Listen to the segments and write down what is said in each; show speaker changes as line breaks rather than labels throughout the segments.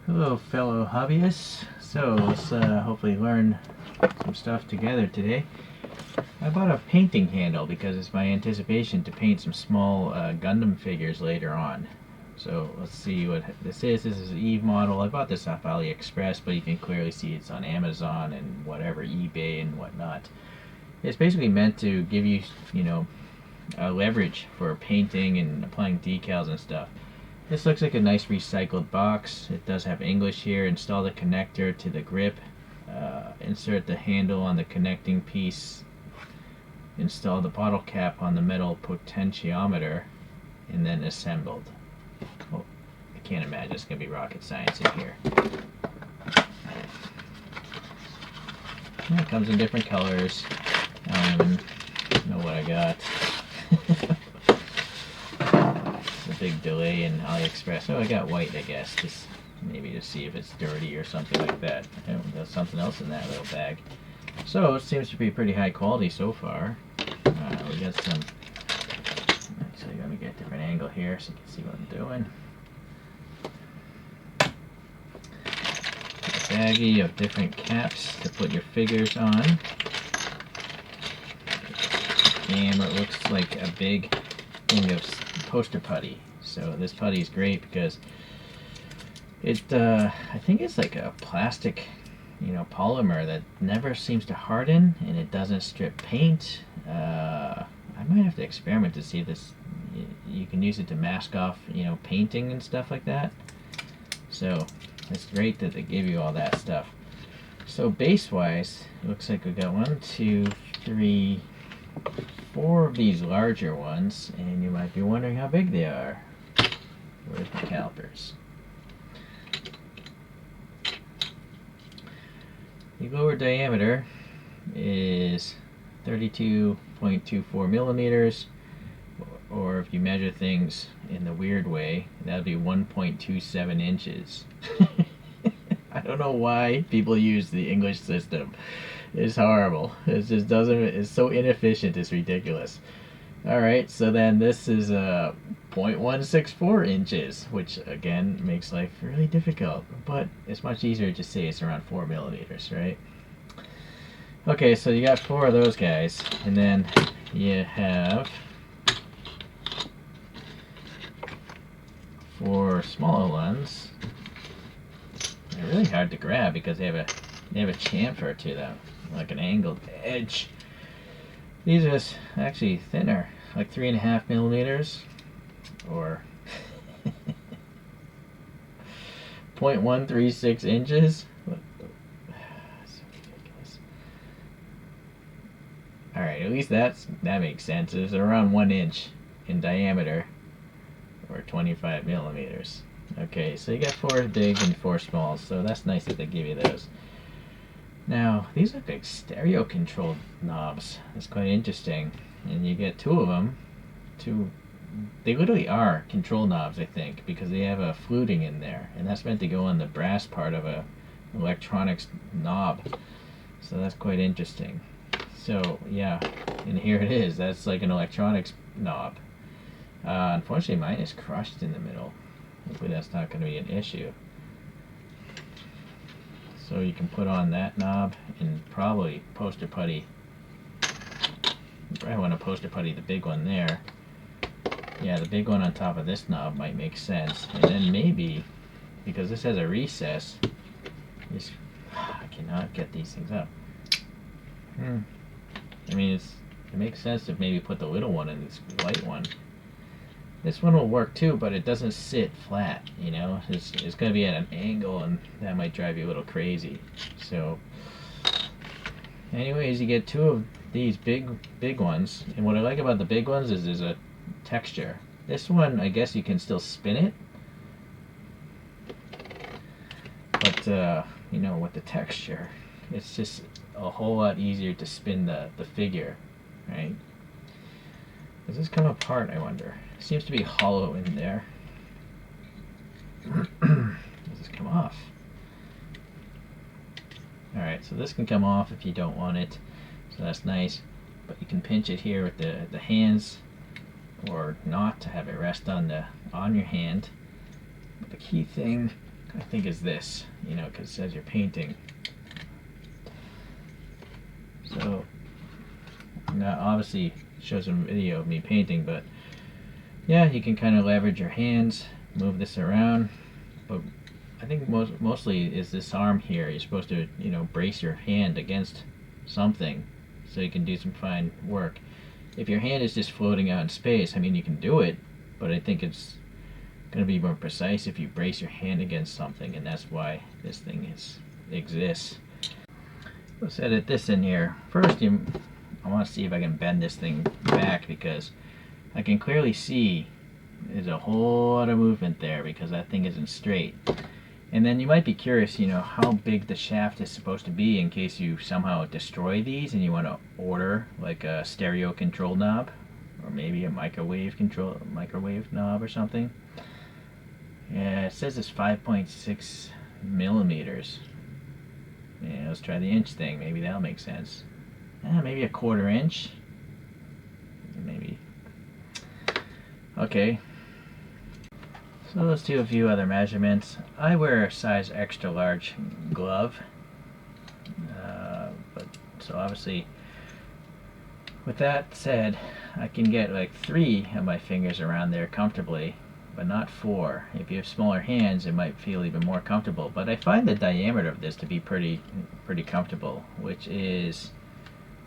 Hello fellow hobbyists. So let's hopefully learn some stuff together today. I bought a painting handle because it's my anticipation to paint some small Gundam figures later on. So let's see what this is. This is an Evemodel. I bought this off AliExpress, but you can clearly see it's on Amazon and whatever, eBay and whatnot. It's basically meant to give you, leverage for painting and applying decals and stuff. This looks like a nice recycled box. It does have English here. Install the connector to the grip. Insert the handle on the connecting piece. Install the bottle cap on the metal potentiometer. And then assembled. Well, I can't imagine it's going to be rocket science in here. It comes in different colors. I don't even know what I got. A big delay in AliExpress. Oh, I got white, I guess, just maybe to see if it's dirty or something like that. Oh, there's something else in that little bag. So it seems to be pretty high quality so far. We got some. Actually, let me get a different angle here so you can see what I'm doing. A baggie of different caps to put your figures on. And it looks like a big thing of poster putty. So this putty is great because it I think it's like a plastic polymer that never seems to harden, and it doesn't strip paint. I might have to experiment to see if this you can use it to mask off painting and stuff like that. So it's great that they give you all that stuff. So base wise, it looks like we got 1, 2, 3, 4 of these larger ones, and you might be wondering how big they are. Where's the calipers? The lower diameter is 32.24 millimeters, or if you measure things in the weird way, that would be 1.27 inches. I don't know why people use the English system. It's horrible. It just doesn't. It's so inefficient. It's ridiculous. All right, so then this is 0.164 inches, which again makes life really difficult. But it's much easier to say it's around 4 millimeters, right? Okay, so you got 4 of those guys, and then you have 4 smaller ones. They're really hard to grab because they have a chamfer to them, like an angled edge. These are actually thinner, like 3.5 millimeters, or 0.136 inches. So ridiculous. All right, at least that makes sense. It's around 1 inch in diameter, or 25 millimeters. Okay, so you got 4 big and 4 small, so that's nice that they give you those. Now, these look like stereo controlled knobs. That's quite interesting. And you get 2 of them. They literally are control knobs, I think, because they have a fluting in there. And that's meant to go on the brass part of a electronics knob. So that's quite interesting. So, yeah, and here it is. That's like an electronics knob. Unfortunately, mine is crushed in the middle. Hopefully that's not going to be an issue. So you can put on that knob and probably poster putty. You probably want to poster putty the big one there. Yeah, the big one on top of this knob might make sense. And then maybe, because this has a recess, I cannot get these things up. I mean, it makes sense to maybe put the little one in this white one. This one will work too, but it doesn't sit flat, It's going to be at an angle, and that might drive you a little crazy. So, anyways, you get 2 of these big ones. And what I like about the big ones is there's a texture. This one, I guess you can still spin it. But, with the texture, it's just a whole lot easier to spin the figure, right? Does this come apart, I wonder? It seems to be hollow in there. Does this come off? Alright, so this can come off if you don't want it. So that's nice. But you can pinch it here with the hands, or not, to have it rest on your hand. But the key thing I think is this, you know, because it says you're painting. So now obviously shows a video of me painting, but yeah, you can kind of leverage your hands, move this around. But I think mostly is this arm here. You're supposed to, you know, brace your hand against something so you can do some fine work. If your hand is just floating out in space, I mean, you can do it, but I think it's going to be more precise if you brace your hand against something, and that's why this thing exists. Let's edit this in here. First, I want to see if I can bend this thing back, because I can clearly see there's a whole lot of movement there because that thing isn't straight. And then you might be curious, you know, how big the shaft is supposed to be in case you somehow destroy these and you want to order like a stereo control knob, or maybe a microwave knob or something. Yeah, it says it's 5.6 millimeters. Yeah, let's try the inch thing. Maybe that'll make sense. Maybe a 1/4 inch. Maybe. Okay. So let's do a few other measurements. I wear a size extra large glove. But so obviously, with that said, I can get like 3 of my fingers around there comfortably, but not 4. If you have smaller hands, it might feel even more comfortable. But I find the diameter of this to be pretty comfortable, which is,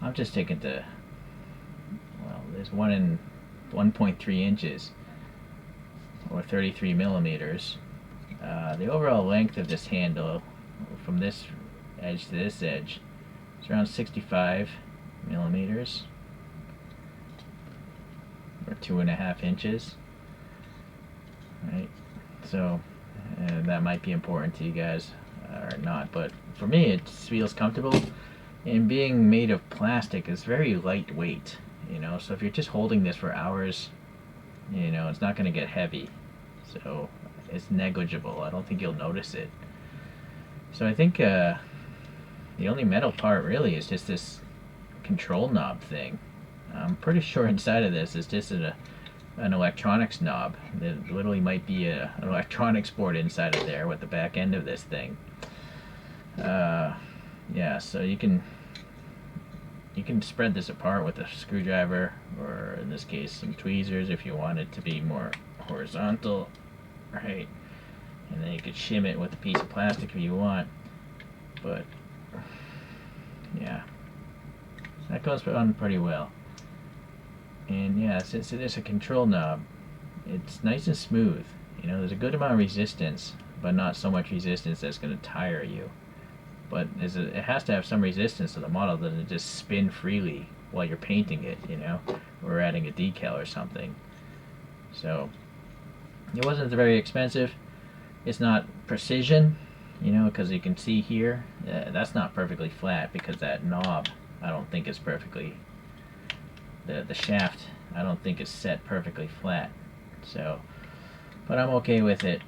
I'm just taking there's 1.3 inches, or 33 millimeters. The overall length of this handle from this edge to this edge is around 65 millimeters, or 2.5 inches. Right, so that might be important to you guys or not, but for me it feels comfortable. And being made of plastic is very lightweight, you know, so if you're just holding this for hours, you know, it's not going to get heavy, so it's negligible. I don't think you'll notice it. So I think the only metal part really is just this control knob thing. I'm pretty sure inside of this is just an electronics knob. There literally might be an electronics board inside of there with the back end of this thing. Yeah, so you can spread this apart with a screwdriver, or in this case some tweezers if you want it to be more horizontal, right? And then you could shim it with a piece of plastic if you want. But yeah, that goes on pretty well. And yeah, since it is a control knob, it's nice and smooth. You know, there's a good amount of resistance, but not so much resistance that's going to tire you. But it has to have some resistance to the model, that it just spin freely while you're painting it, you know, or adding a decal or something. So it wasn't very expensive. It's not precision, you know, because you can see here, that's not perfectly flat, because that knob, I don't think is perfectly, the shaft, I don't think is set perfectly flat. So, but I'm okay with it.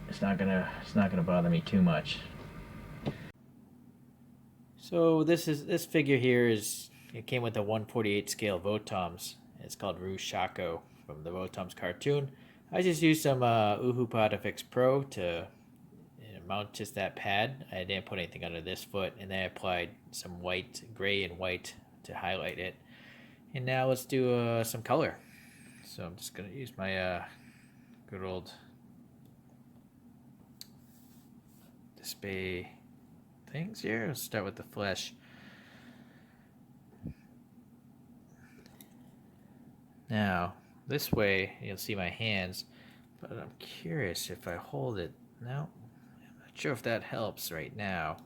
It's not gonna bother me too much. So this figure here it came with a 1/48 scale Votoms. It's called Rushako from the Votoms cartoon. I just used some Uhu Potafix Pro to mount just that pad. I didn't put anything under this foot, and then I applied some gray and white to highlight it. And now let's do some color. So I'm just gonna use my good old display things here. Let's start with the flesh. Now, this way you'll see my hands, but I'm curious if I hold it. No, I'm not sure if that helps right now.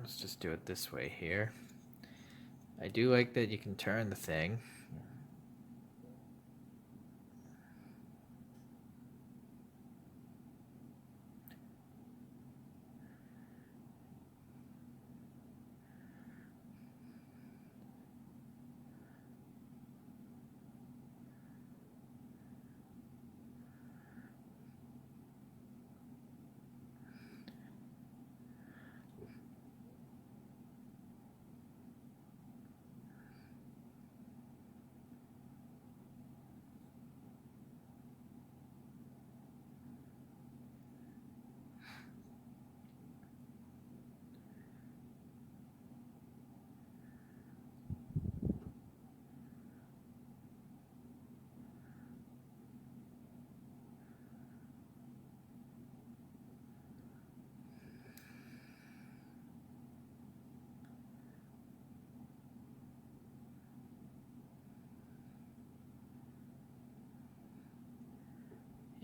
Let's just do it this way here. I do like that you can turn the thing.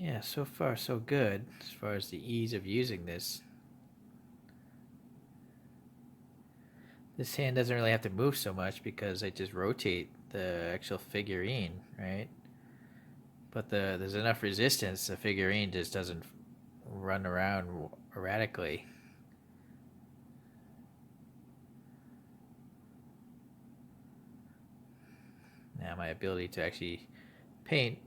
Yeah, so far so good as far as the ease of using this. This hand doesn't really have to move so much because I just rotate the actual figurine, right? But there's enough resistance, the figurine just doesn't run around erratically. Now my ability to actually paint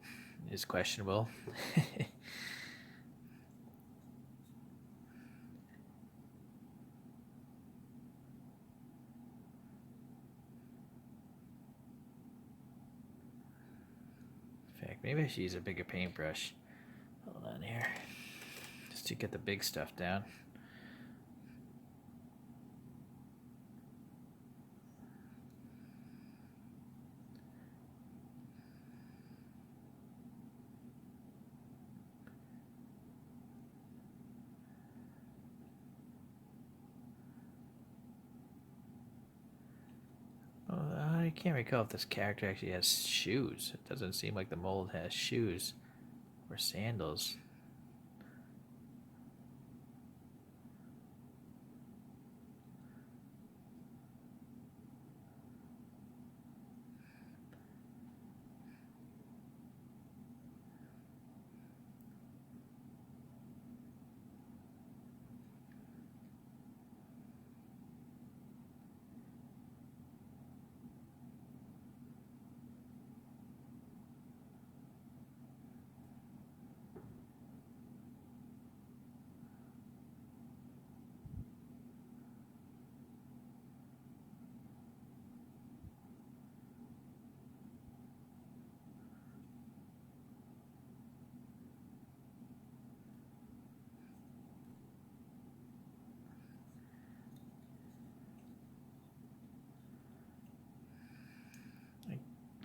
is questionable. In fact, maybe I should use a bigger paintbrush. Hold on here. Just to get the big stuff down. Oh, I can't recall if this character actually has shoes. It doesn't seem like the mold has shoes or sandals.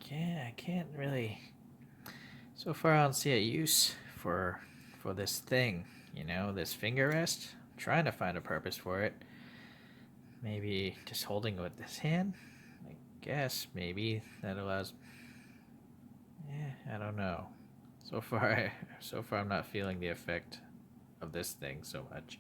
I can't really. So far, I don't see a use for this thing. You know, this finger rest. I'm trying to find a purpose for it. Maybe just holding it with this hand. I guess maybe that allows. I don't know. So far, I'm not feeling the effect of this thing so much.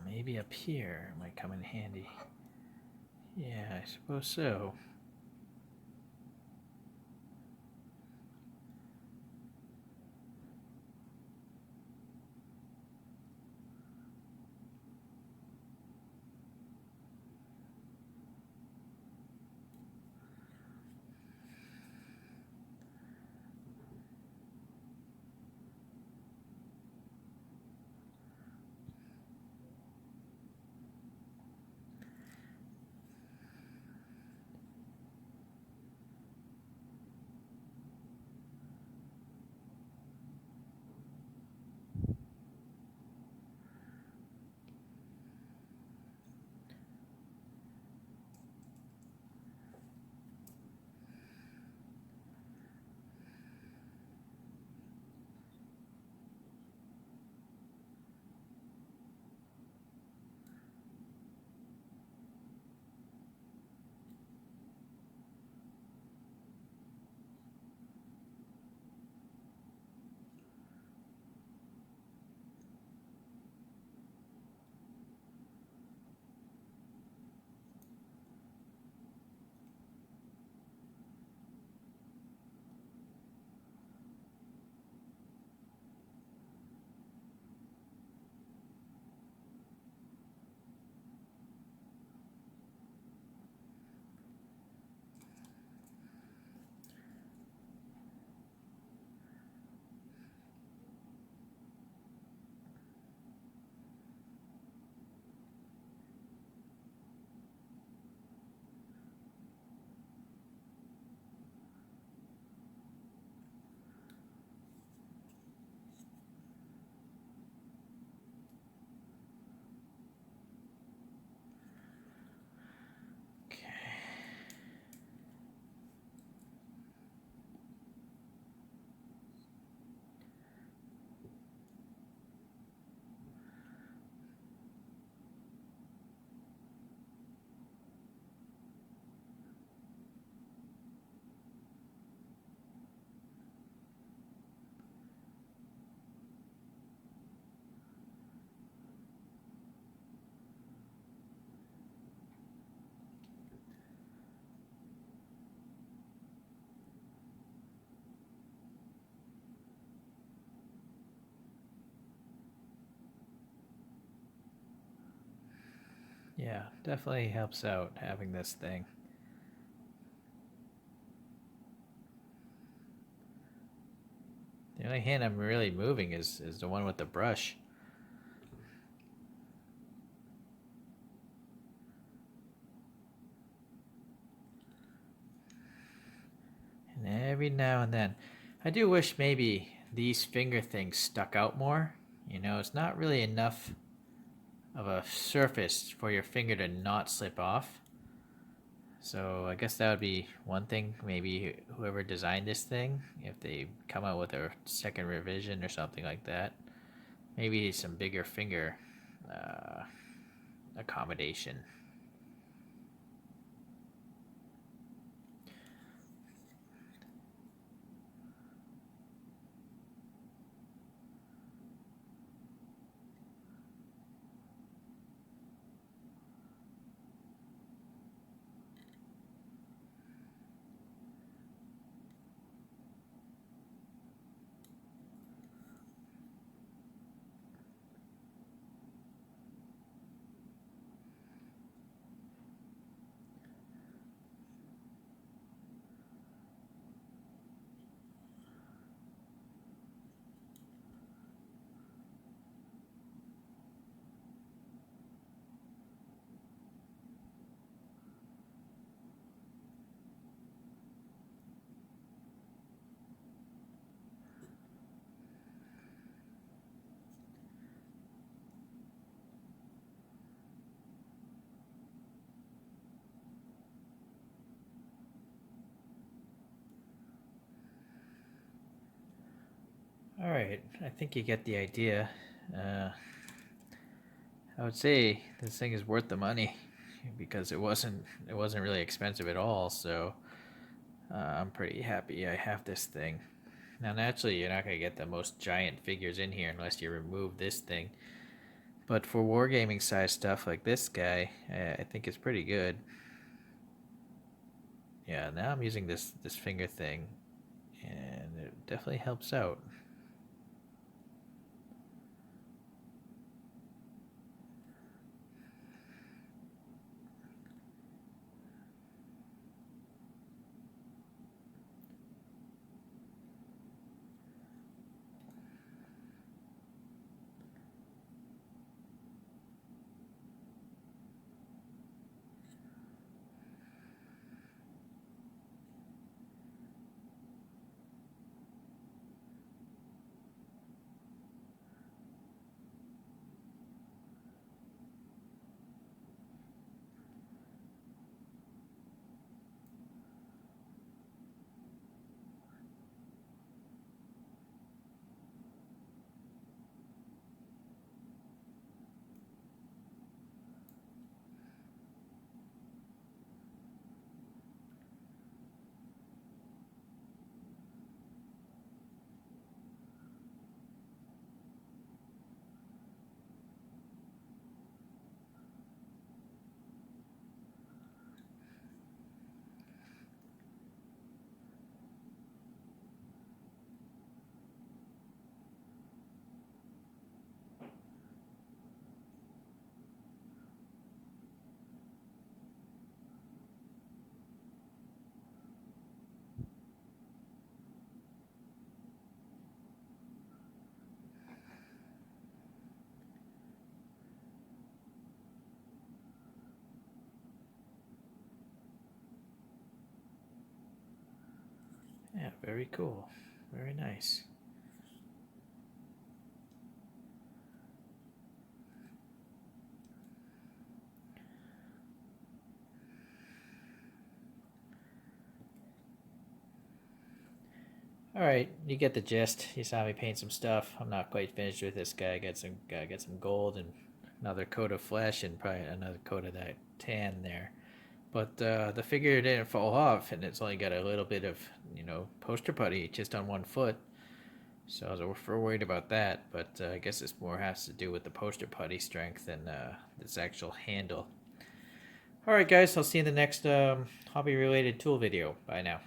Maybe up here might come in handy. Yeah, I suppose so. Yeah, definitely helps out having this thing. The only hand I'm really moving is the one with the brush. And every now and then, I do wish maybe these finger things stuck out more. You know, it's not really enough of a surface for your finger to not slip off. So I guess that would be one thing. Maybe whoever designed this thing, if they come out with a second revision or something like that, maybe some bigger finger uh, accommodation. All right, I think you get the idea. Uh, I would say this thing is worth the money because it wasn't really expensive at all. So I'm pretty happy I have this thing. Now, naturally, you're not gonna get the most giant figures in here unless you remove this thing. But for wargaming size stuff like this guy, I think it's pretty good. Yeah, now I'm using this finger thing, and it definitely helps out. Yeah, very cool, very nice. All right, you get the gist. You saw me paint some stuff. I'm not quite finished with this guy. Get some gold and another coat of flesh and probably another coat of that tan there. But the figure didn't fall off, and it's only got a little bit of poster putty just on one foot. So I was worried about that. But I guess it's more has to do with the poster putty strength than this actual handle. All right, guys. I'll see you in the next hobby-related tool video. Bye now.